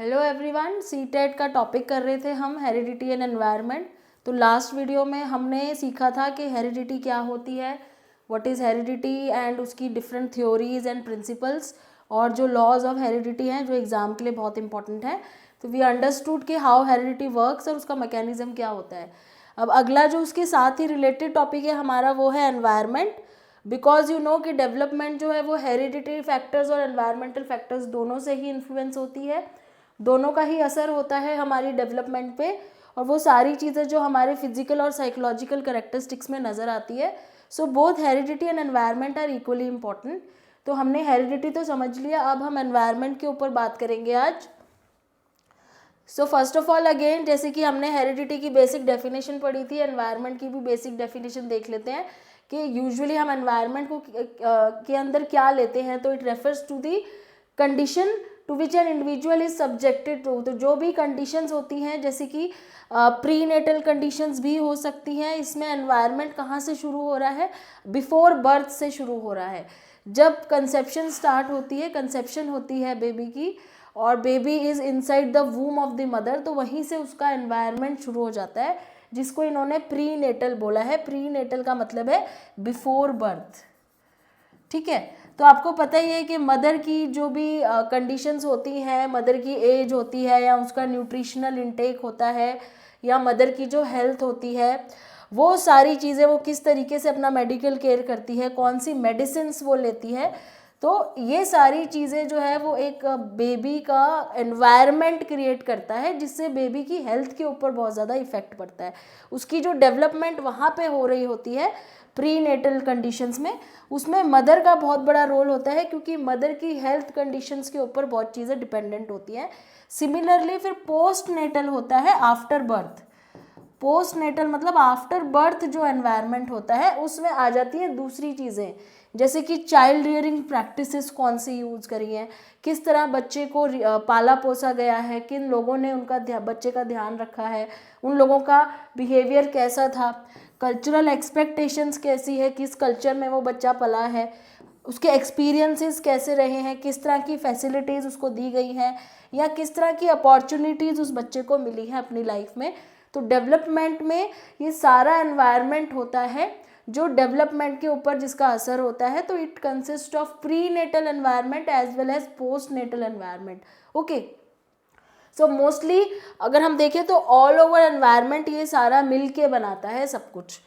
Hello everyone, CTET का topic कर रहे थे हम हेरिडिटी एंड एनवायरनमेंट। तो लास्ट वीडियो में हमने सीखा था कि हेरिडिटी क्या होती है, व्हाट इज़ हेरिडिटी एंड उसकी डिफरेंट थ्योरीज एंड प्रिंसिपल्स और जो लॉज ऑफ हेरिडिटी हैं जो एग्ज़ाम के लिए बहुत इंपॉर्टेंट है। तो वी अंडरस्टूड कि हाउ हेरिडिटी वर्क्स और उसका मैकेनिज्म क्या होता है। अब अगला जो उसके साथ ही रिलेटेड टॉपिक है हमारा वो है एनवायरनमेंट। बिकॉज यू नो कि डेवलपमेंट जो है वो हेरिडिटरी फैक्टर्स और एनवायरमेंटल फैक्टर्स दोनों से ही इन्फ्लुएंस होती है, दोनों का ही असर होता है हमारी डेवलपमेंट पे। और वो सारी चीज़ें जो हमारे फिजिकल और साइकोलॉजिकल करेक्टरिस्टिक्स में नज़र आती है। So both heredity and environment are equally important. तो हमने हेरिडिटी तो समझ लिया, अब हम एनवायरनमेंट के ऊपर बात करेंगे आज। So first of all again, जैसे कि हमने हेरिडिटी की बेसिक डेफिनेशन पढ़ी थी, एनवायरनमेंट की भी बेसिक डेफिनेशन देख लेते हैं कि यूजुअली हम एनवायरनमेंट को के अंदर क्या लेते हैं। तो it refers to the condition to which an individual is subjected to. तो जो भी कंडीशंस होती हैं, जैसे कि प्री नेटल कंडीशंस भी हो सकती हैं। इसमें एनवायरनमेंट कहाँ से शुरू हो रहा है? बिफोर बर्थ से शुरू हो रहा है। जब कंसेप्शन स्टार्ट होती है, कंसेप्शन होती है बेबी की और baby is inside the वूम of the mother, तो वहीं से उसका एनवायरनमेंट शुरू हो जाता है, जिसको इन्होंने प्री नेटल बोला है। प्री नेटल का मतलब है बिफोर बर्थ। ठीक है, तो आपको पता ही है कि मदर की जो भी कंडीशंस होती हैं, मदर की एज होती है या उसका न्यूट्रिशनल इनटेक होता है या मदर की जो हेल्थ होती है, वो सारी चीज़ें वो किस तरीके से अपना मेडिकल केयर करती है, कौन सी मेडिसिन्स वो लेती है। तो ये सारी चीज़ें जो है वो एक बेबी का एनवायरनमेंट क्रिएट करता है, जिससे बेबी की हेल्थ के ऊपर बहुत ज़्यादा इफेक्ट पड़ता है। उसकी जो डेवलपमेंट वहाँ पे हो रही होती है प्री नेटल कंडीशंस में, उसमें मदर का बहुत बड़ा रोल होता है, क्योंकि मदर की हेल्थ कंडीशंस के ऊपर बहुत चीज़ें डिपेंडेंट होती हैं। सिमिलरली फिर पोस्ट नेटल होता है आफ्टर बर्थ। पोस्ट नेटल मतलब आफ्टर बर्थ जो एनवायरनमेंट होता है उसमें आ जाती है दूसरी चीज़ें, जैसे कि चाइल्ड रियरिंग प्रैक्टिसेस कौन सी यूज़ करी हैं, किस तरह बच्चे को पाला पोसा गया है, किन लोगों ने उनका बच्चे का ध्यान रखा है, उन लोगों का बिहेवियर कैसा था, कल्चरल एक्सपेक्टेशंस कैसी है, किस कल्चर में वो बच्चा पला है, उसके एक्सपीरियंसेस कैसे रहे हैं, किस तरह की फैसिलिटीज़ उसको दी गई हैं या किस तरह की अपॉर्चुनिटीज़ उस बच्चे को मिली हैं अपनी लाइफ में। तो डेवलपमेंट में ये सारा एनवायरनमेंट होता है जो डेवलपमेंट के ऊपर जिसका असर होता है। तो it consist of prenatal environment as well as postnatal environment. Okay, so mostly अगर हम देखें तो ऑल ओवर एनवायरनमेंट ये सारा मिल के बनाता है सब कुछ।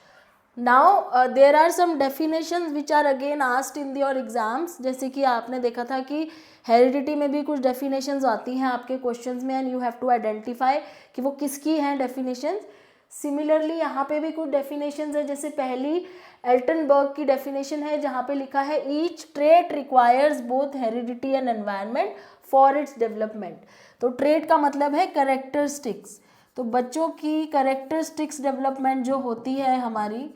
Now there are some definitions which are again asked in your exams. जैसे कि आपने देखा था कि हेरिडिटी में भी कुछ डेफिनेशंस आती हैं आपके क्वेश्चंस में and you have to identify कि वो किसकी हैं डेफिनेशंस। सिमिलरली यहाँ पे भी कुछ डेफिनेशंस है, जैसे पहली एल्टनबर्ग की डेफिनेशन है जहाँ पे लिखा है each trait requires both heredity and environment for its development. तो ट्रेट का मतलब है करेक्टरिस्टिक्स। तो बच्चों की करेक्टरिस्टिक्स डेवलपमेंट जो होती है, हमारी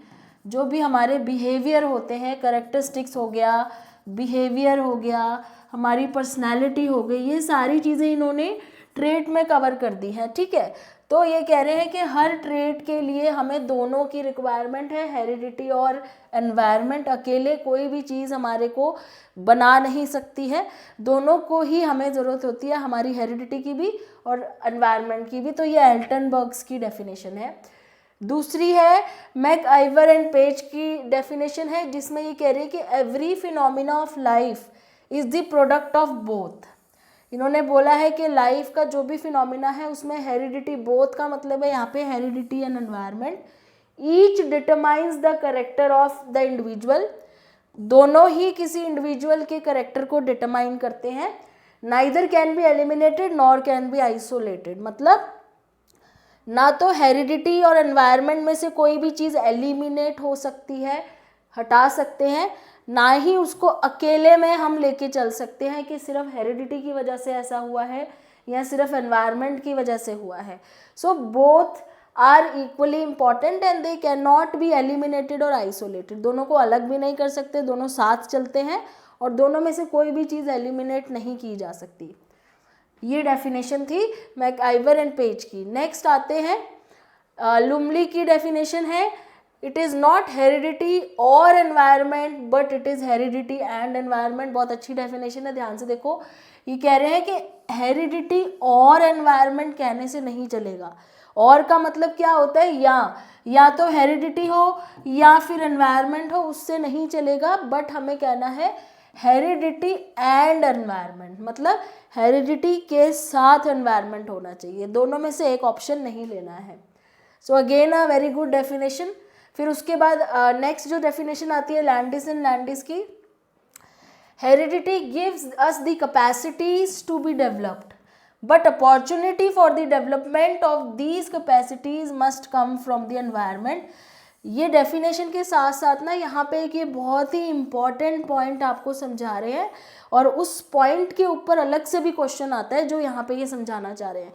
जो भी हमारे बिहेवियर होते हैं, करेक्टरिस्टिक्स हो गया, बिहेवियर हो गया, हमारी पर्सनैलिटी हो गई, ये सारी चीज़ें इन्होंने ट्रेट में कवर कर दी है। ठीक है, तो ये कह रहे हैं कि हर ट्रेट के लिए हमें दोनों की रिक्वायरमेंट है, हेरिडिटी और एनवायरनमेंट। अकेले कोई भी चीज़ हमारे को बना नहीं सकती है, दोनों को ही हमें ज़रूरत होती है, हमारी हेरिडिटी की भी और एनवायरनमेंट की भी। तो ये एल्टनबर्ग्स की डेफिनेशन है। दूसरी है मैकआइवर एंड पेज की डेफिनेशन है, जिसमें ये कह रही है कि every phenomena of life is the product of both. इन्होंने बोला है कि लाइफ का जो भी फिनोमिना है उसमें हेरिडिटी, बोथ का मतलब है यहाँ पे heredity and environment. Each determines the character of the individual. दोनों ही किसी इंडिविजुअल के करेक्टर को डिटरमाइन करते हैं। Neither can be eliminated nor can be isolated. मतलब ना तो हेरिडिटी और एनवायरनमेंट में से कोई भी चीज़ एलिमिनेट हो सकती है, हटा सकते हैं, ना ही उसको अकेले में हम लेके चल सकते हैं कि सिर्फ हेरिडिटी की वजह से ऐसा हुआ है या सिर्फ एनवायरनमेंट की वजह से हुआ है। So both are equally important and they can not be eliminated और आइसोलेटेड। दोनों को अलग भी नहीं कर सकते, दोनों साथ चलते हैं और दोनों में से कोई भी चीज़ एलिमिनेट नहीं की जा सकती। ये डेफिनेशन थी मैकआइवर एंड पेज की। नेक्स्ट आते हैं लुमली की डेफिनेशन है इट इज़ नॉट हेरिडिटी और environment but it is heredity and environment. बहुत अच्छी डेफिनेशन है, ध्यान से देखो। ये कह रहे हैं कि हेरिडिटी और एनवायरमेंट कहने से नहीं चलेगा। और का मतलब क्या होता है, या तो हेरिडिटी हो या फिर एनवायरमेंट हो, उससे नहीं चलेगा। बट हमें कहना है हेरिडिटी एंड एनवायरमेंट, मतलब हेरिडिटी के साथ एनवायरमेंट होना चाहिए, दोनों में से एक ऑप्शन नहीं लेना है। So again a very good definition. फिर उसके बाद नेक्स्ट जो डेफिनेशन आती है लैंडिस एंड लैंडिस की, heredity gives us the capacities to be developed but opportunity for the development of these capacities must come from the environment. ये definition के साथ साथ ना यहाँ पे एक ये बहुत ही इम्पॉर्टेंट पॉइंट आपको समझा रहे हैं, और उस पॉइंट के ऊपर अलग से भी क्वेश्चन आता है जो यहाँ पे ये समझाना चाह रहे हैं।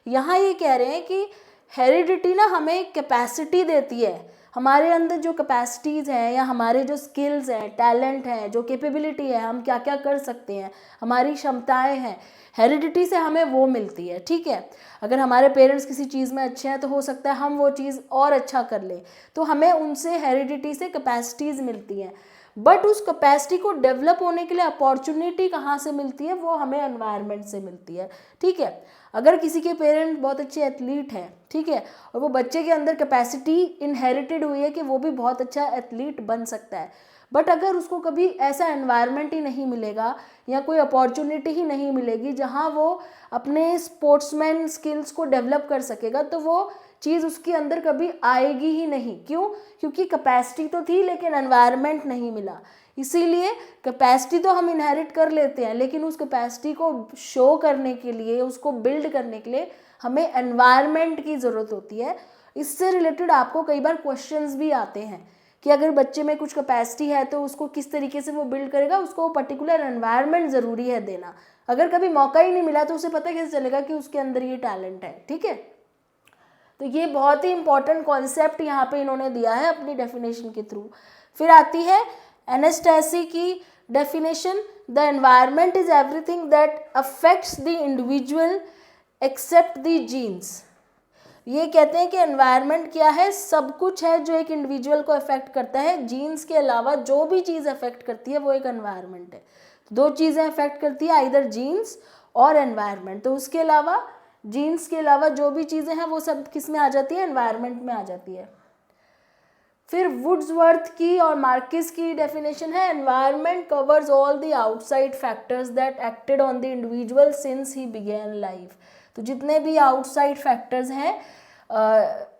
यहाँ ये कह रहे हैं कि हेरिडिटी ना हमें कैपेसिटी देती है, हमारे अंदर जो कैपेसिटीज़ हैं या हमारे जो स्किल्स हैं, टैलेंट हैं, जो कैपेबिलिटी है, हम क्या क्या कर सकते हैं, हमारी क्षमताएं हैं, हेरिडिटी से हमें वो मिलती है। ठीक है, अगर हमारे पेरेंट्स किसी चीज़ में अच्छे हैं तो हो सकता है हम वो चीज़ और अच्छा कर लें, तो हमें उनसे हेरिडिटी से कैपेसिटीज़ मिलती हैं। बट उस कैपेसिटी को डेवलप होने के लिए अपॉर्चुनिटी कहाँ से मिलती है, वो हमें एनवायरनमेंट से मिलती है। ठीक है, अगर किसी के पेरेंट बहुत अच्छे एथलीट हैं, ठीक है, और वो बच्चे के अंदर कैपेसिटी इनहेरिटेड हुई है कि वो भी बहुत अच्छा एथलीट बन सकता है, बट अगर उसको कभी ऐसा एनवायरनमेंट ही नहीं मिलेगा या कोई अपॉर्चुनिटी ही नहीं मिलेगी जहाँ वो अपने स्पोर्ट्समैन स्किल्स को डेवलप कर सकेगा, तो वो चीज़ उसके अंदर कभी आएगी ही नहीं। क्यों? क्योंकि कैपेसिटी तो थी लेकिन एनवायरनमेंट नहीं मिला। इसीलिए कैपेसिटी तो हम इनहेरिट कर लेते हैं, लेकिन उस कैपेसिटी को शो करने के लिए, उसको बिल्ड करने के लिए हमें एनवायरनमेंट की ज़रूरत होती है। इससे रिलेटेड आपको कई बार क्वेश्चंस भी आते हैं कि अगर बच्चे में कुछ कैपेसिटी है तो उसको किस तरीके से वो बिल्ड करेगा, उसको पर्टिकुलर एनवायरनमेंट ज़रूरी है देना। अगर कभी मौका ही नहीं मिला तो उसे पता कैसे चलेगा कि उसके अंदर ये टैलेंट है। ठीक है, तो ये बहुत ही इंपॉर्टेंट कॉन्सेप्ट यहाँ पे इन्होंने दिया है अपनी डेफिनेशन के थ्रू। फिर आती है एनास्टेसी की definition, the environment is everything that affects the individual except the genes. ये कहते हैं कि एनवायरनमेंट क्या है, सब कुछ है जो एक इंडिविजुअल को अफेक्ट करता है, जीन्स के अलावा जो भी चीज़ अफेक्ट करती है वो एक एनवायरनमेंट है। दो चीज़ें अफेक्ट करती है, आइदर जीन्स और एनवायरनमेंट, तो उसके अलावा जीन्स के अलावा जो भी चीज़ें हैं वो सब किस में आ जाती है, एनवायरनमेंट में आ जाती है। फिर वुड्सवर्थ की और मार्किस की डेफिनेशन है, environment covers all the outside factors that acted on the individual since he begin life. तो जितने भी आउटसाइड फैक्टर्स हैं,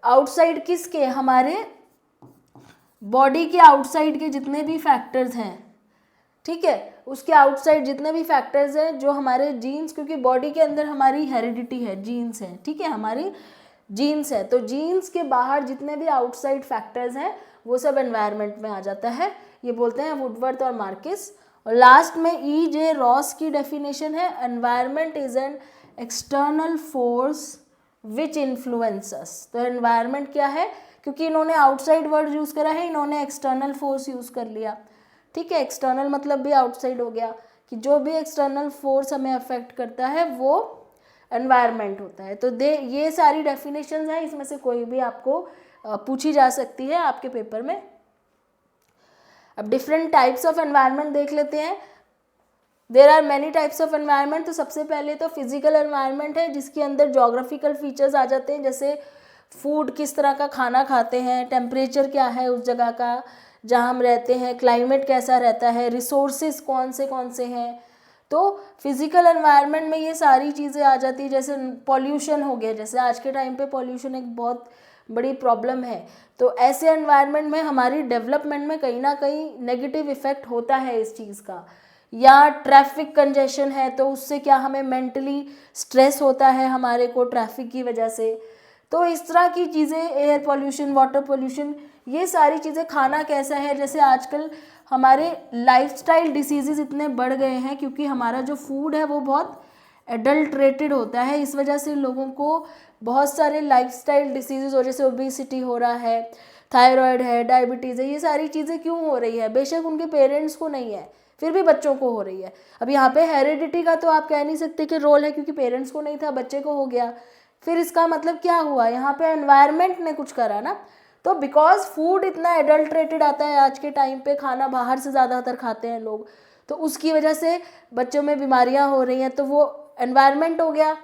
आउटसाइड किसके, हमारे बॉडी के आउटसाइड के जितने भी फैक्टर्स हैं, ठीक है, उसके आउटसाइड जितने भी फैक्टर्स हैं जो हमारे जीन्स, क्योंकि बॉडी के अंदर हमारी हेरिडिटी है, जीन्स है, ठीक है, हमारी जीन्स है, तो जीन्स के बाहर जितने भी आउटसाइड फैक्टर्स हैं वो सब एनवायरनमेंट में आ जाता है। ये बोलते हैं वुडवर्थ और मार्किस। और लास्ट में ई जे रॉस की डेफिनेशन है, environment is an external force which influences. तो एनवायरनमेंट क्या है, क्योंकि इन्होंने आउटसाइड वर्ड यूज़ करा है, इन्होंने एक्सटर्नल फोर्स यूज़ कर लिया। ठीक है, एक्सटर्नल मतलब भी आउटसाइड हो गया, कि जो भी एक्सटर्नल फोर्स हमें अफेक्ट करता है वो एनवायरनमेंट होता है। तो ये सारी डेफिनेशंस हैं, इसमें से कोई भी आपको पूछी जा सकती है आपके पेपर में। अब डिफरेंट टाइप्स ऑफ एनवायरनमेंट देख लेते हैं। There are many types of environment. तो सबसे पहले तो फिजिकल एनवायरनमेंट है, जिसके अंदर जोग्राफिकल फीचर्स आ जाते हैं, जैसे फूड, किस तरह का खाना खाते हैं, टेम्परेचर क्या है उस जगह का जहाँ हम रहते हैं, क्लाइमेट कैसा रहता है, रिसोर्सेज कौन से हैं। तो फिजिकल एनवायरनमेंट में ये सारी चीज़ें आ जाती है। जैसे पॉल्यूशन हो गया, जैसे आज के टाइम पे पॉल्यूशन एक बहुत बड़ी प्रॉब्लम है, तो ऐसे एनवायरनमेंट में हमारी डेवलपमेंट में कहीं ना कहीं नेगेटिव इफेक्ट होता है इस चीज़ का। या ट्रैफिक कंजेशन है तो उससे क्या हमें मेंटली स्ट्रेस होता है हमारे को ट्रैफिक की वजह से। तो इस तरह की चीज़ें, एयर पॉल्यूशन, वाटर पॉल्यूशन, ये सारी चीज़ें, खाना कैसा है, जैसे आजकल हमारे लाइफस्टाइल डिसीजेज इतने बढ़ गए हैं क्योंकि हमारा जो फूड है वो बहुत एडल्ट्रेटेड होता है, इस वजह से लोगों को बहुत सारे लाइफस्टाइल डिसीजेज और जैसे ओबेसिटी हो रहा है, थायराइड है, डायबिटीज़ है, ये सारी चीज़ें क्यों हो रही है, बेशक उनके पेरेंट्स को नहीं है फिर भी बच्चों को हो रही है। अब यहाँ पे हेरिडिटी का तो आप कह नहीं सकते कि रोल है, क्योंकि पेरेंट्स को नहीं था, बच्चे को हो गया, फिर इसका मतलब क्या हुआ, यहाँ पे एनवायरनमेंट ने कुछ करा ना। तो बिकॉज फूड इतना एडल्ट्रेटेड आता है आज के टाइम पे, खाना बाहर से ज़्यादातर खाते हैं लोग, तो उसकी वजह से बच्चों में बीमारियां हो रही हैं। तो वो एनवायरनमेंट हो गया,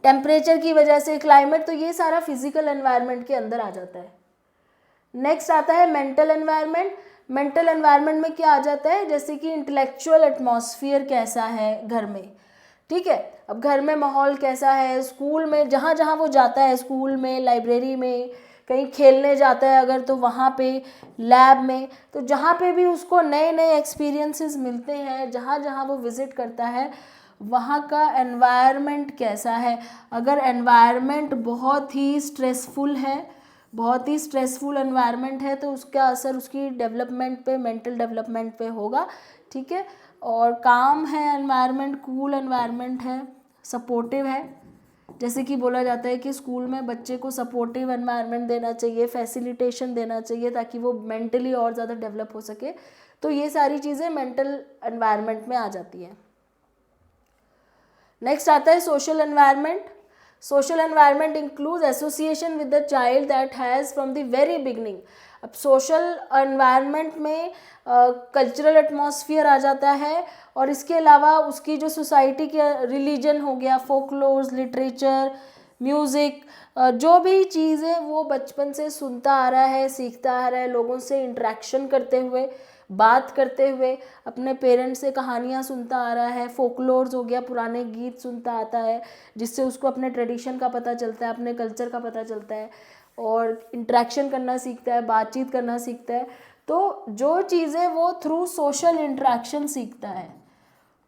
टेम्परेचर की वजह से, क्लाइमेट, तो ये सारा फिजिकल एनवायरनमेंट के अंदर आ जाता है। नेक्स्ट आता है मेंटल एनवायरनमेंट। मेंटल एनवायरनमेंट में क्या आ जाता है, जैसे कि इंटेलेक्चुअल एटमॉस्फेयर कैसा है घर में, ठीक है। अब घर में माहौल कैसा है, स्कूल में जहाँ जहाँ वो जाता है, स्कूल में, लाइब्रेरी में, कहीं खेलने जाता है अगर तो वहाँ पे, लैब में, तो जहाँ पे भी उसको नए नए एक्सपीरियंसेस मिलते हैं, जहाँ जहाँ वो विज़िट करता है, वहाँ का एनवायरनमेंट कैसा है। अगर एनवायरनमेंट बहुत ही स्ट्रेसफुल है, बहुत ही स्ट्रेसफुल एनवायरनमेंट है, तो उसका असर उसकी डेवलपमेंट पे, मेंटल डेवलपमेंट पे होगा, ठीक है। और काम है एनवायरनमेंट, कूल एनवायरनमेंट है, सपोर्टिव है, जैसे कि बोला जाता है कि स्कूल में बच्चे को सपोर्टिव एनवायरनमेंट देना चाहिए, फैसिलिटेशन देना चाहिए, ताकि वो मेंटली और ज़्यादा डेवलप हो सके। तो ये सारी चीज़ें मेंटल एनवायरनमेंट में आ जाती हैं। नेक्स्ट आता है social environment. Social environment includes association with the child that has from the very beginning. अब सोशल एनवायरनमेंट में कल्चरल एटमॉस्फेयर आ जाता है, और इसके अलावा उसकी जो सोसाइटी के, रिलीजन हो गया, फोकलोर्स, लिटरेचर, म्यूज़िक, जो भी चीज़ें वो बचपन से सुनता आ रहा है, सीखता आ रहा है, लोगों से इंटरेक्शन करते हुए, बात करते हुए, अपने पेरेंट्स से कहानियाँ सुनता आ रहा है, फोकलोर्स हो गया, पुराने गीत सुनता आता है, जिससे उसको अपने ट्रेडिशन का पता चलता है, अपने कल्चर का पता चलता है, और इंटरेक्शन करना सीखता है, बातचीत करना सीखता है। तो जो चीज़ें वो थ्रू सोशल इंटरेक्शन सीखता है,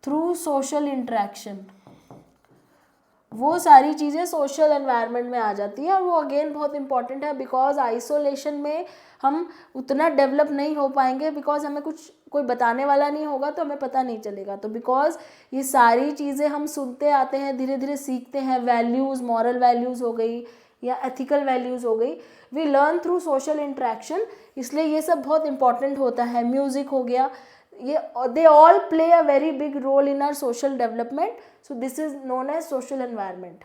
थ्रू सोशल इंटरेक्शन, वो सारी चीज़ें सोशल एनवायरनमेंट में आ जाती है। और वो अगेन बहुत इंपॉर्टेंट है, बिकॉज आइसोलेशन में हम उतना डेवलप नहीं हो पाएंगे, बिकॉज हमें कुछ कोई बताने वाला नहीं होगा, तो हमें पता नहीं चलेगा। तो बिकॉज ये सारी चीज़ें हम सुनते आते हैं, धीरे धीरे सीखते हैं, वैल्यूज़, मॉरल वैल्यूज़ हो गई या एथिकल वैल्यूज़ हो गई, we learn through social interaction, इसलिए ये सब बहुत इंपॉर्टेंट होता है। म्यूज़िक हो गया, ये they all play a very big role in our social development, so this is known as social environment.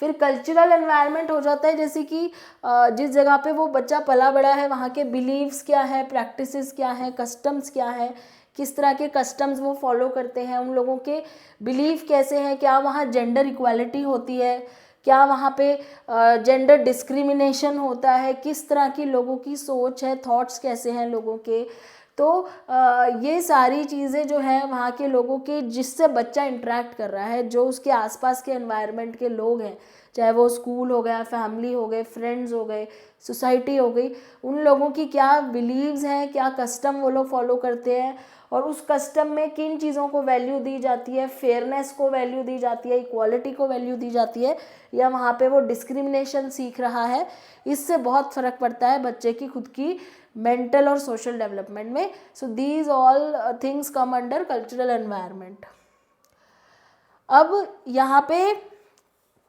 फिर कल्चरल एनवायरनमेंट हो जाता है, जैसे कि जिस जगह पे वो बच्चा पला बड़ा है, वहाँ के बिलीव्स क्या है, प्रैक्टिसेस क्या है, कस्टम्स क्या है, किस तरह के कस्टम्स वो फॉलो करते हैं, उन लोगों के बिलीव कैसे हैं, क्या वहाँ जेंडर इक्वालिटी होती है, क्या वहाँ पे जेंडर डिस्क्रिमिनेशन होता है, किस तरह की लोगों की सोच है, थॉट्स कैसे हैं लोगों के। तो ये सारी चीज़ें जो है वहाँ के लोगों के, जिससे बच्चा इंटरेक्ट कर रहा है, जो उसके आसपास के एनवायरनमेंट के लोग हैं, चाहे वो स्कूल हो गया, फैमिली हो गए, फ्रेंड्स हो गए, सोसाइटी हो गई, उन लोगों की क्या बिलीव्स हैं, क्या कस्टम वो लोग फॉलो करते हैं, और उस कस्टम में किन चीज़ों को वैल्यू दी जाती है, फेयरनेस को वैल्यू दी जाती है, इक्वालिटी को वैल्यू दी जाती है, या वहाँ पे वो डिस्क्रिमिनेशन सीख रहा है। इससे बहुत फ़र्क पड़ता है बच्चे की खुद की मेंटल और सोशल डेवलपमेंट में। So these all things come under cultural environment. अब यहाँ पे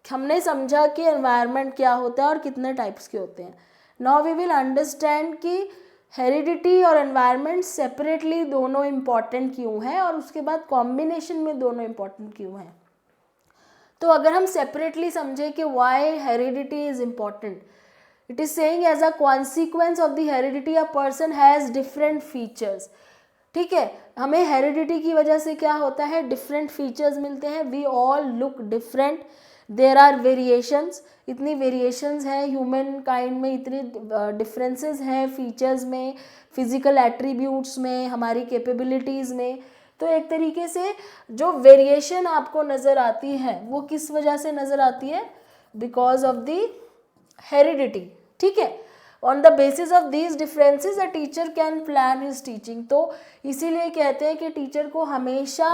हमने समझा कि एनवायरनमेंट क्या होता है और कितने टाइप्स के होते हैं। नाउ वी विल अंडरस्टैंड कि हेरिडिटी और एनवायरनमेंट सेपरेटली दोनों इम्पॉर्टेंट क्यों हैं, और उसके बाद कॉम्बिनेशन में दोनों इम्पॉर्टेंट क्यों हैं। तो अगर हम सेपरेटली समझें कि why heredity is important, it is saying as a consequence of the heredity a person has different features। ठीक है, हमें हेरिडिटी की वजह से क्या होता है, डिफरेंट फीचर्स मिलते हैं, we all look different, there are variations, इतनी वेरिएशंस हैं ह्यूमन काइंड में, इतनी डिफरेंसेस हैं फीचर्स में, फिजिकल एट्रीब्यूट्स में, हमारी कैपेबिलिटीज़ में। तो एक तरीके से जो वेरिएशन आपको नज़र आती है वो किस वजह से नज़र आती है, बिकॉज ऑफ द हेरिडिटी। ठीक है, on the basis of these differences a teacher can plan his teaching. तो इसीलिए कहते हैं कि टीचर को हमेशा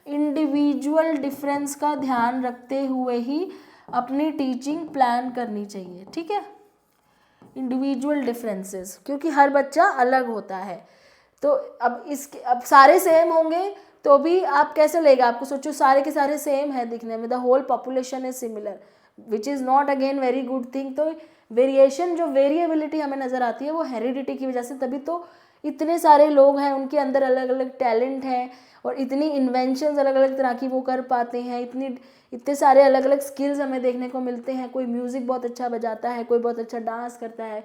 इंडिविजुअल डिफरेंस का ध्यान रखते हुए ही अपनी टीचिंग प्लान करनी चाहिए। ठीक है, इंडिविजुअल डिफरेंसेस, क्योंकि हर बच्चा अलग होता है। तो अब सारे सेम होंगे तो भी आप कैसे लेगा, आपको सोचो सारे के सारे सेम है दिखने में, the whole population is similar, which is not again very good thing. तो वेरिएशन, जो वेरिएबिलिटी हमें नज़र आती है वो हेरिडिटी की वजह से, तभी तो इतने सारे लोग हैं, उनके अंदर अलग अलग टैलेंट है और इतनी इन्वेंशंस अलग अलग तरह की वो कर पाते हैं, इतने सारे अलग अलग स्किल्स हमें देखने को मिलते हैं। कोई म्यूज़िक बहुत अच्छा बजाता है, कोई बहुत अच्छा डांस करता है,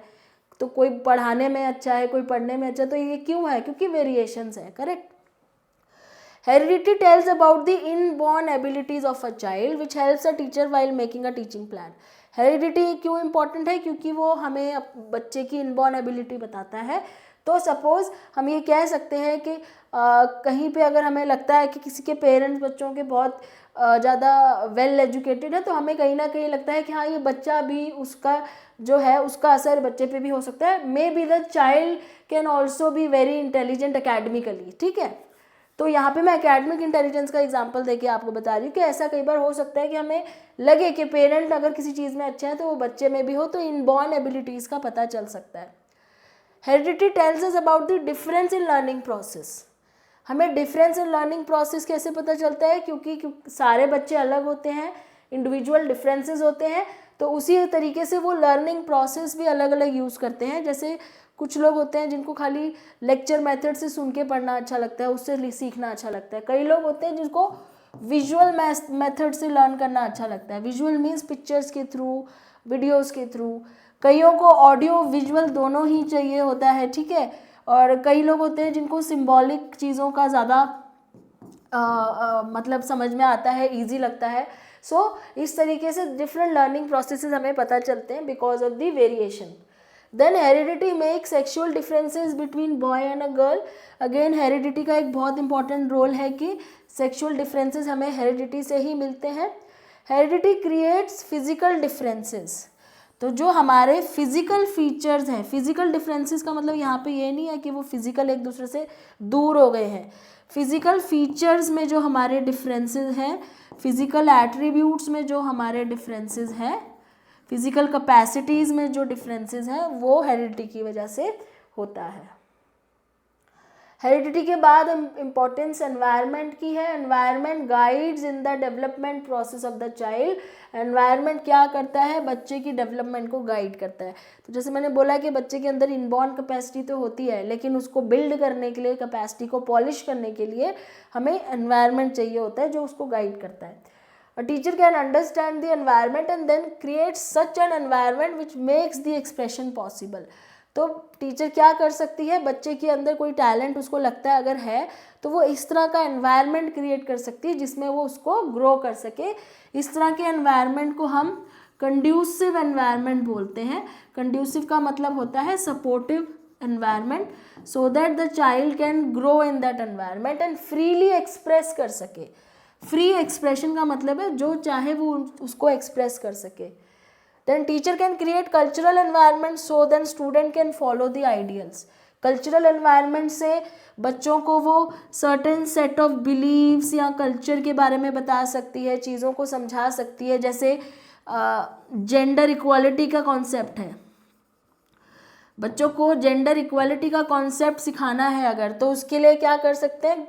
तो कोई पढ़ाने में अच्छा है, कोई पढ़ने में अच्छा। तो ये क्यों है? क्योंकि वेरिएशंस है, correct. Heredity tells about the inborn abilities of a child which helps a teacher while making a teaching plan. Heredity क्यों इम्पॉर्टेंट है? क्योंकि वो हमें बच्चे की इनबॉर्न एबिलिटी बताता है। तो सपोज हम ये कह सकते हैं कि कहीं पे अगर हमें लगता है कि किसी के पेरेंट्स बच्चों के बहुत ज़्यादा वेल एजुकेटेड है, तो हमें कहीं ना कहीं लगता है कि हाँ ये बच्चा भी, उसका जो है उसका असर बच्चे पे भी हो सकता है। May be the child can also be very intelligent academically, ठीक है। तो यहाँ पे मैं एकेडमिक इंटेलिजेंस का एग्जांपल देके आपको बता रही हूँ कि ऐसा कई बार हो सकता है कि हमें लगे कि पेरेंट अगर किसी चीज़ में अच्छे हैं तो वो बच्चे में भी हो, तो इनबॉर्न एबिलिटीज़ का पता चल सकता है। Heredity tells us about the difference in learning process. हमें डिफरेंस इन लर्निंग प्रोसेस कैसे पता चलता है? क्योंकि सारे बच्चे अलग होते हैं, इंडिविजुअल डिफरेंसेस होते हैं, तो उसी तरीके से वो लर्निंग प्रोसेस भी अलग अलग यूज़ करते हैं। जैसे कुछ लोग होते हैं जिनको खाली लेक्चर मेथड से सुन के पढ़ना अच्छा लगता है, उससे सीखना अच्छा लगता है। कई लोग होते हैं जिनको विजुअल मेथड से लर्न करना अच्छा लगता है। विजुअल मीन्स पिक्चर्स के थ्रू, वीडियोस के थ्रू। कईयों को ऑडियो विजुअल दोनों ही चाहिए होता है, ठीक है। और कई लोग होते हैं जिनको सिंबॉलिक चीज़ों का ज़्यादा मतलब समझ में आता है, ईजी लगता है। सो इस तरीके से डिफरेंट लर्निंग प्रोसेसेस हमें पता चलते हैं because of the variation. Then heredity makes sexual differences between boy and a girl. Again heredity का एक बहुत इंपॉर्टेंट रोल है कि सेक्शुअल डिफरेंसेस हमें हेरिडिटी से ही मिलते हैं। Heredity creates physical differences. तो जो हमारे फिजिकल फीचर्स हैं, फिजिकल डिफरेंसेस का मतलब यहाँ पे ये नहीं है कि वो फिजिकल एक दूसरे से दूर हो गए हैं। फिजिकल फीचर्स में जो हमारे डिफरेंसेस हैं, फिजिकल एट्रीब्यूट्स में जो हमारे डिफरेंसेस हैं, फिजिकल कैपेसिटीज़ में जो डिफरेंसेस हैं, वो हेरिडिटी की वजह से होता है। हेरिडिटी के बाद इम्पोर्टेंस एनवायरनमेंट की है। Environment guides in the development process of the child. Environment क्या करता है? बच्चे की डेवलपमेंट को गाइड करता है। तो जैसे मैंने बोला कि बच्चे के अंदर इनबॉर्न कैपेसिटी तो होती है, लेकिन उसको बिल्ड करने के लिए, कैपेसिटी को पॉलिश करने के लिए हमें एनवायरनमेंट चाहिए होता है जो उसको गाइड करता है। A teacher can understand the environment and then create such an environment which makes the expression possible. तो टीचर क्या कर सकती है? बच्चे के अंदर कोई टैलेंट उसको लगता है अगर है, तो वो इस तरह का एनवायरनमेंट क्रिएट कर सकती है जिसमें वो उसको ग्रो कर सके। इस तरह के एनवायरनमेंट को हम कंड्यूसिव एनवायरनमेंट बोलते हैं। कंड्यूसिव का मतलब होता है supportive environment, so that the child can grow in that environment and freely express कर सके। फ्री एक्सप्रेशन का मतलब है जो चाहे वो उसको एक्सप्रेस कर सके। Then teacher can create cultural environment so then student can follow the ideals. Cultural environment से बच्चों को वो सर्टेन सेट ऑफ बिलीव्स या कल्चर के बारे में बता सकती है, चीज़ों को समझा सकती है। जैसे जेंडर इक्वालिटी का कॉन्सेप्ट है, बच्चों को जेंडर इक्वालिटी का कॉन्सेप्ट सिखाना है अगर, तो उसके लिए क्या कर सकते हैं?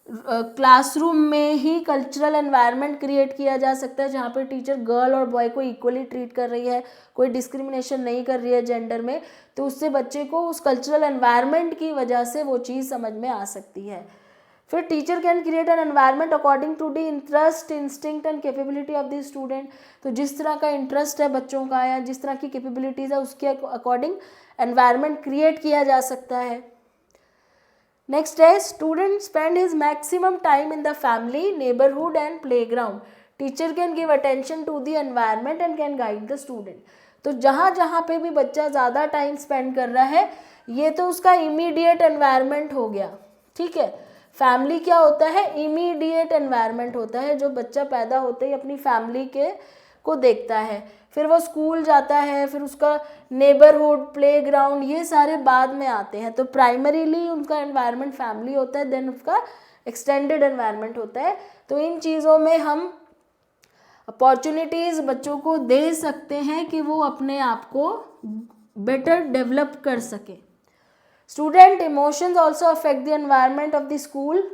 क्लासरूम में ही कल्चरल एनवायरनमेंट क्रिएट किया जा सकता है जहाँ पर टीचर गर्ल और बॉय को इक्वली ट्रीट कर रही है, कोई डिस्क्रिमिनेशन नहीं कर रही है जेंडर में। तो उससे बच्चे को उस कल्चरल एनवायरनमेंट की वजह से वो चीज़ समझ में आ सकती है। फिर teacher can create an environment according to the interest, instinct and capability of the student. तो जिस तरह का इंटरेस्ट है बच्चों का या जिस तरह की कैपेबिलिटीज़ है उसके अकॉर्डिंग एनवायरनमेंट क्रिएट किया जा सकता है। नेक्स्ट है student spend his maximum time in the family, neighbourhood and playground. Teacher can give attention to the environment and can guide the student. तो जहाँ जहाँ पे भी बच्चा ज़्यादा टाइम स्पेंड कर रहा है, ये तो उसका इमीडिएट एनवायरनमेंट हो गया, ठीक है। फैमिली क्या होता है? इमीडिएट एनवायरनमेंट होता है, जो बच्चा पैदा होते ही अपनी फैमिली के को देखता है। फिर वो स्कूल जाता है, फिर उसका नेबरहुड, प्लेग्राउंड, ये सारे बाद में आते हैं। तो प्राइमरीली उनका एनवायरनमेंट फैमिली होता है, देन उसका एक्सटेंडेड एनवायरनमेंट होता है। तो इन चीज़ों में हम अपॉर्चुनिटीज़ बच्चों को दे सकते हैं कि वो अपने आप को बेटर डेवलप कर सके। Student emotions also affect the environment of the school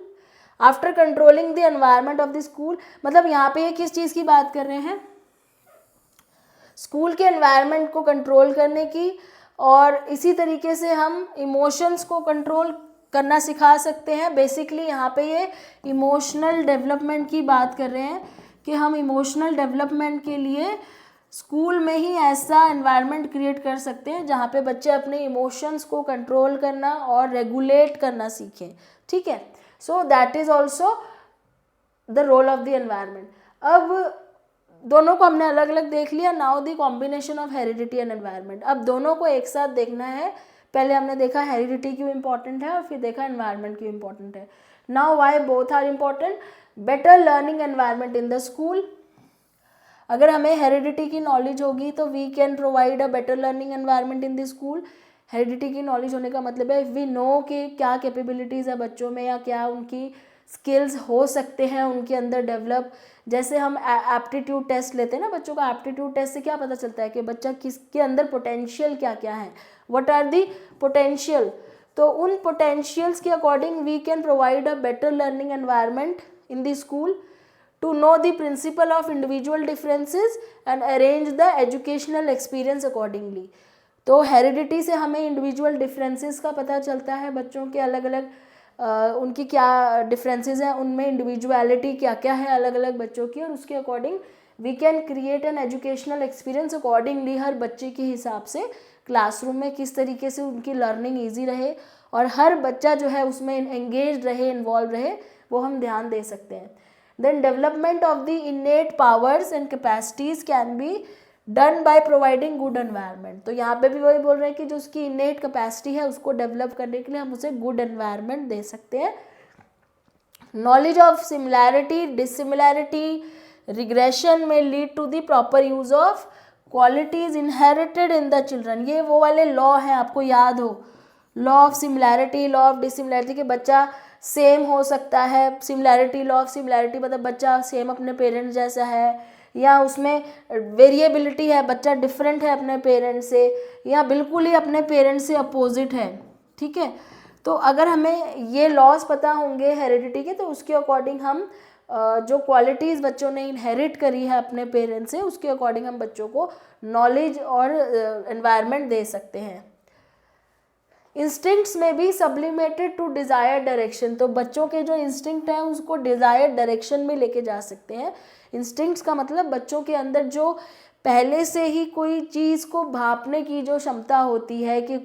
after controlling the environment of the school. मतलब यहाँ पे ये किस चीज़ की बात कर रहे हैं? स्कूल के एनवायरनमेंट को कंट्रोल करने की और इसी तरीके से हम इमोशंस को कंट्रोल करना सिखा सकते हैं। बेसिकली यहाँ पे ये इमोशनल डेवलपमेंट की बात कर रहे हैं कि हम इमोशनल डेवलपमेंट के लिए स्कूल में ही ऐसा एनवायरनमेंट क्रिएट कर सकते हैं जहाँ पे बच्चे अपने इमोशंस को कंट्रोल करना और रेगुलेट करना सीखें, ठीक है। So that is also the role of the environment. अब दोनों को हमने अलग अलग देख लिया। Now the combination of heredity and environment, अब दोनों को एक साथ देखना है। पहले हमने देखा हेरिडिटी क्यों इंपॉर्टेंट है और फिर देखा एनवायरनमेंट क्यों इंपॉर्टेंट है। Now why both are important. Better learning environment in the school, अगर हमें हेरिडिटी की नॉलेज होगी तो we can provide a better learning environment in the school. Heredity की नॉलेज होने का मतलब है वी नो कि क्या कैपेबिलिटीज़ है बच्चों में या क्या उनकी स्किल्स हो सकते हैं उनके अंदर डेवलप। जैसे हम एप्टीट्यूड टेस्ट लेते हैं ना बच्चों का, एप्टीट्यूड टेस्ट से क्या पता चलता है कि बच्चा किसके अंदर पोटेंशियल क्या क्या है, व्हाट आर दी पोटेंशियल। तो उन पोटेंशियल्स के according we can provide a better learning environment in the school to know the principle of individual differences and arrange the educational experience accordingly। तो हेरिडिटी से हमें individual differences का पता चलता है, बच्चों के अलग अलग उनकी क्या डिफरेंसेस हैं, उनमें इंडिविजुअलिटी क्या क्या है अलग अलग बच्चों की, और उसके according we can create an educational experience accordingly. हर बच्चे के हिसाब से क्लासरूम में किस तरीके से उनकी लर्निंग ईजी रहे और हर बच्चा जो है उसमें एंगेज रहे, इन्वॉल्व रहे, वो हम ध्यान दे सकते हैं। Then development of the innate powers and capacities can be done by providing good environment। तो यहाँ पे भी वही बोल रहे हैं कि जो उसकी innate capacity है उसको डेवलप करने के लिए हम उसे good environment दे सकते हैं। Knowledge of similarity, dissimilarity, regression may lead to the proper use of qualities inherited in the children। ये वो वाले लॉ हैं, आपको याद हो, law of similarity, law of dissimilarity, कि बच्चा सेम हो सकता है। सिमिलैरिटी, लॉ ऑफ सिमिलैरिटी मतलब बच्चा सेम अपने पेरेंट्स जैसा है, या उसमें वेरिएबिलिटी है, बच्चा डिफरेंट है अपने पेरेंट्स से, या बिल्कुल ही अपने पेरेंट्स से अपोजिट है, ठीक है। तो अगर हमें ये लॉज पता होंगे हेरिडिटी के तो उसके अकॉर्डिंग हम जो क्वालिटीज़ बच्चों ने इनहेरिट करी है अपने पेरेंट्स से उसके अकॉर्डिंग हम बच्चों को नॉलेज और एनवायरनमेंट दे सकते हैं। इंस्टिंक्ट्स में भी सब्लिमेटेड टू डिज़ायर्ड डायरेक्शन, तो बच्चों के जो इंस्टिंक्ट हैं उसको डिज़ायर्ड डायरेक्शन में लेके जा सकते हैं। इंस्टिंक्ट्स का मतलब बच्चों के अंदर जो पहले से ही कोई चीज़ को भांपने की जो क्षमता होती है कि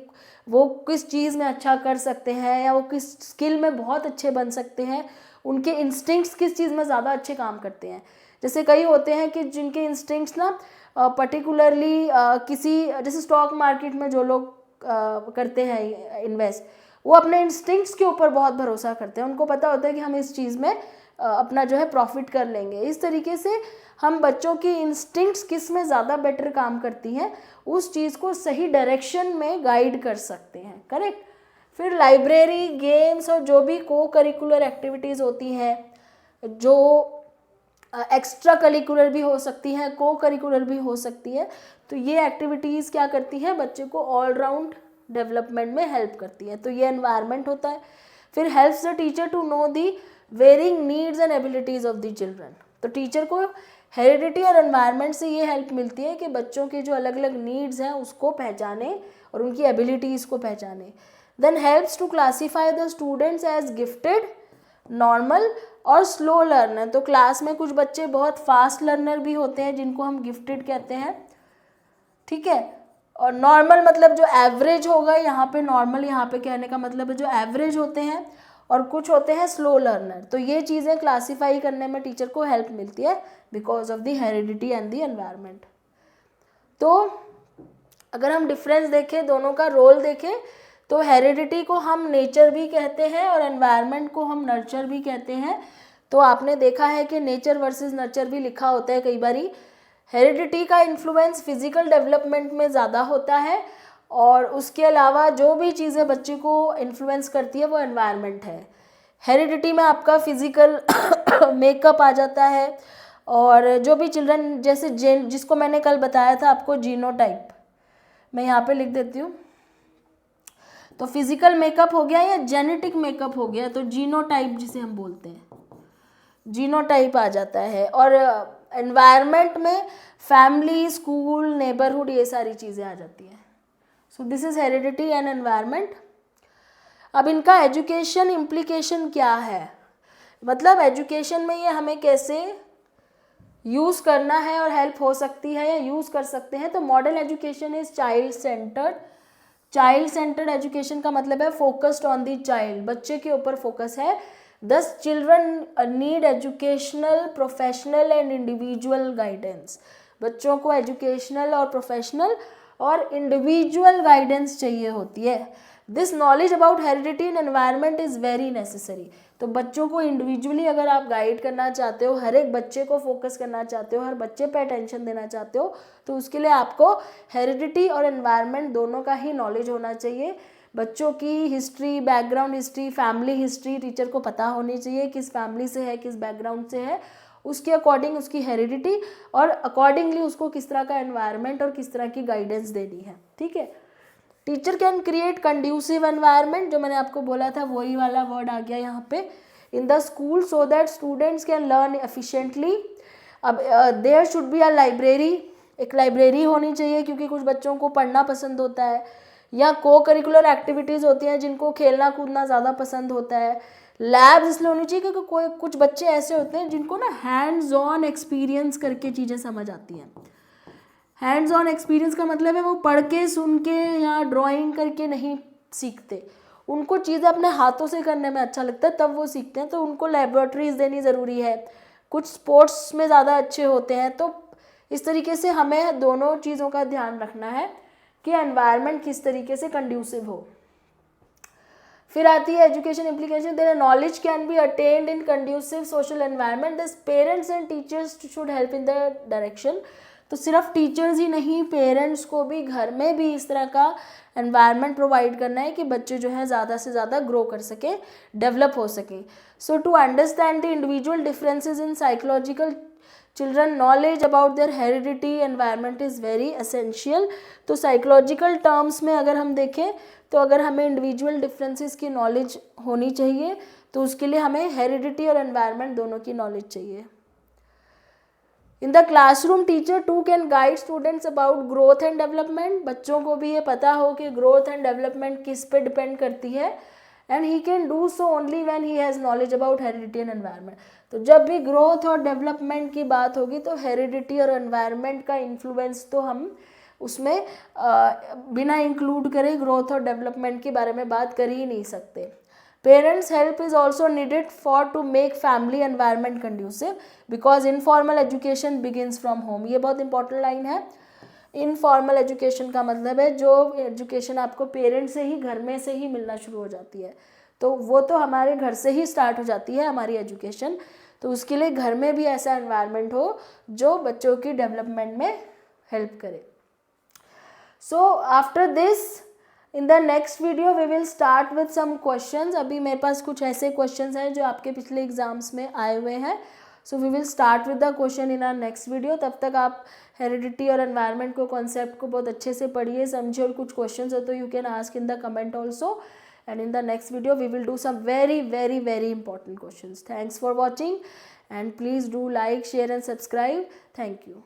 वो किस चीज़ में अच्छा कर सकते हैं या वो किस स्किल में बहुत अच्छे बन सकते हैं, उनके इंस्टिंक्ट्स किस चीज़ में ज़्यादा अच्छे काम करते हैं। जैसे कई होते हैं कि जिनके इंस्टिंक्ट्स ना पर्टिकुलरली किसी, जैसे स्टॉक मार्केट में जो लोग करते हैं इन्वेस्ट, वो अपने इंस्टिंक्ट्स के ऊपर बहुत भरोसा करते हैं, उनको पता होता है कि हम इस चीज़ में अपना जो है प्रॉफिट कर लेंगे। इस तरीके से हम बच्चों की इंस्टिंक्ट्स किस में ज़्यादा बेटर काम करती हैं उस चीज़ को सही डायरेक्शन में गाइड कर सकते हैं, करेक्ट। फिर लाइब्रेरी, गेम्स और जो भी को करिकुलर एक्टिविटीज़ होती हैं, जो एक्स्ट्रा करिकुलर भी हो सकती हैं, को करिकुलर भी हो सकती है, तो ये एक्टिविटीज़ क्या करती है बच्चे को ऑलराउंड डेवलपमेंट में हेल्प करती है। तो ये एनवायरनमेंट होता है। फिर helps the teacher to know the varying needs and abilities of the children, तो टीचर को हेरिडिटी और एनवायरनमेंट से ये हेल्प मिलती है कि बच्चों के जो अलग अलग नीड्स हैं उसको पहचाने और उनकी एबिलिटीज़ को पहचाने। Then helps to classify the students as gifted, normal और स्लो लर्नर, तो क्लास में कुछ बच्चे बहुत फास्ट लर्नर भी होते हैं जिनको हम गिफ्टेड कहते हैं, ठीक है। और नॉर्मल मतलब जो एवरेज होगा, यहाँ पे नॉर्मल यहाँ पे कहने का मतलब है जो एवरेज होते हैं, और कुछ होते हैं स्लो लर्नर। तो ये चीज़ें क्लासीफाई करने में टीचर को हेल्प मिलती है because of the heredity and the environment. तो अगर हम डिफरेंस देखें, दोनों का रोल देखें, तो हेरिडिटी को हम नेचर भी कहते हैं और एनवायरनमेंट को हम नर्चर भी कहते हैं। तो आपने देखा है कि नेचर वर्सेस नर्चर भी लिखा होता है कई बारी। हेरिडिटी का इन्फ्लुएंस फिजिकल डेवलपमेंट में ज़्यादा होता है, और उसके अलावा जो भी चीज़ें बच्चे को इन्फ्लुएंस करती है वो एनवायरनमेंट है। हेरिडिटी में आपका फिजिकल मेकअप आ जाता है, और जो भी चिल्ड्रन, जैसे जिसको मैंने कल बताया था आपको जीनोटाइप, मैं यहाँ पे लिख देती हूँ। तो फिजिकल मेकअप हो गया या जेनेटिक मेकअप हो गया, तो जीनोटाइप जिसे हम बोलते हैं, जीनोटाइप आ जाता है। और एनवायरनमेंट में फैमिली, स्कूल, नेबरहुड, ये सारी चीज़ें आ जाती हैं। सो this is heredity and environment. अब इनका एजुकेशन इम्प्लीकेशन क्या है, मतलब एजुकेशन में ये हमें कैसे यूज़ करना है और हेल्प हो सकती है या यूज़ कर सकते हैं। तो modern education is child centred. Child centred education का मतलब है फोकस्ड ऑन द चाइल्ड, बच्चे के ऊपर फोकस है। दस children need educational, professional and individual guidance. बच्चों को एजुकेशनल और प्रोफेशनल और इंडिविजुअल गाइडेंस चाहिए होती है। This knowledge about heredity and environment is very necessary. तो बच्चों को इंडिविजुअली अगर आप गाइड करना चाहते हो, हर एक बच्चे को फोकस करना चाहते हो, हर बच्चे पे अटेंशन देना चाहते हो, तो उसके लिए आपको हेरिडिटी और एनवायरनमेंट दोनों का ही नॉलेज होना चाहिए। बच्चों की history, background history, family history teacher को पता होनी चाहिए, किस फैमिली से है, किस बैकग्राउंड से है, उसके अकॉर्डिंग उसकी हेरिडिटी और अकॉर्डिंगली उसको किस तरह का एनवायरनमेंट और किस तरह की गाइडेंस देनी है। ठीक है। Teacher can create conducive environment, जो मैंने आपको बोला था वही वाला वर्ड आ गया यहाँ पे, in the school so that students can learn efficiently. अब there should be a library, एक लाइब्रेरी होनी चाहिए क्योंकि कुछ बच्चों को पढ़ना पसंद होता है, या को करिकुलर एक्टिविटीज़ होती हैं जिनको खेलना कूदना ज़्यादा पसंद होता है। लैब्स इसलिए होनी चाहिए क्योंकि कोई कुछ बच्चे ऐसे होते हैं जिनको ना हैंड्स ऑन एक्सपीरियंस करके चीज़ें समझ आती हैं। हैंड्स ऑन एक्सपीरियंस का मतलब है वो पढ़ के, सुन के या ड्राइंग करके नहीं सीखते, उनको चीज़ें अपने हाथों से करने में अच्छा लगता है तब वो सीखते हैं। तो उनको लेबोरेटरीज देनी ज़रूरी है, कुछ स्पोर्ट्स में ज़्यादा अच्छे होते हैं। तो इस तरीके से हमें दोनों चीज़ों का ध्यान रखना है कि एनवायरनमेंट किस तरीके से कंड्यूसिव हो। फिर आती है education implication. Their knowledge can be attend in conducive social environment, this parents and teachers should help in the direction. तो सिर्फ टीचर्स ही नहीं, पेरेंट्स को भी घर में भी इस तरह का एनवायरनमेंट प्रोवाइड करना है कि बच्चे जो है ज़्यादा से ज़्यादा ग्रो कर सके, डेवलप हो सके। So to understand the individual differences in psychological children, knowledge about their heredity environment is very essential. तो साइकोलॉजिकल टर्म्स में अगर हम देखें तो अगर हमें इंडिविजुअल डिफरेंसेस की नॉलेज होनी चाहिए तो उसके लिए हमें हेरिडिटी और एनवायरनमेंट दोनों की नॉलेज चाहिए। In the classroom teacher too can guide students about growth and development. बच्चों को भी ये पता हो कि ग्रोथ एंड डेवलपमेंट किस पे डिपेंड करती है, and he can do so only when he has knowledge about heredity and environment. तो जब भी ग्रोथ और डेवलपमेंट की बात होगी तो हेरिडिटी और एनवायरनमेंट का इन्फ्लुएंस तो हम उसमें बिना इंक्लूड करे ग्रोथ और डेवलपमेंट के बारे में बात कर ही नहीं सकते। Parents' help is also needed for to make family environment conducive because informal education begins from home। ये बहुत इंपॉर्टेंट लाइन है। इनफॉर्मल एजुकेशन का मतलब है जो एजुकेशन आपको पेरेंट्स से ही, घर में से ही मिलना शुरू हो जाती है, तो वो तो हमारे घर से ही स्टार्ट हो जाती है हमारी एजुकेशन। तो उसके लिए घर में भी ऐसा एनवायरनमेंट हो जो बच्चों की डेवलपमेंट में हेल्प करे। So after this in the next video we will start with some questions. अभी मेरे पास कुछ ऐसे क्वेश्चंस हैं जो आपके पिछले एग्जाम्स में आए हुए हैं। So we will start with the question in our next video. तब तक आप हेरिडिटी और एनवायरनमेंट को, कॉन्सेप्ट को बहुत अच्छे से पढ़िए, समझिए, और कुछ क्वेश्चंस हो तो you can ask in the comment also, and in the next video we will do some very very very important questions. Thanks for watching and please do like, share and subscribe. Thank you.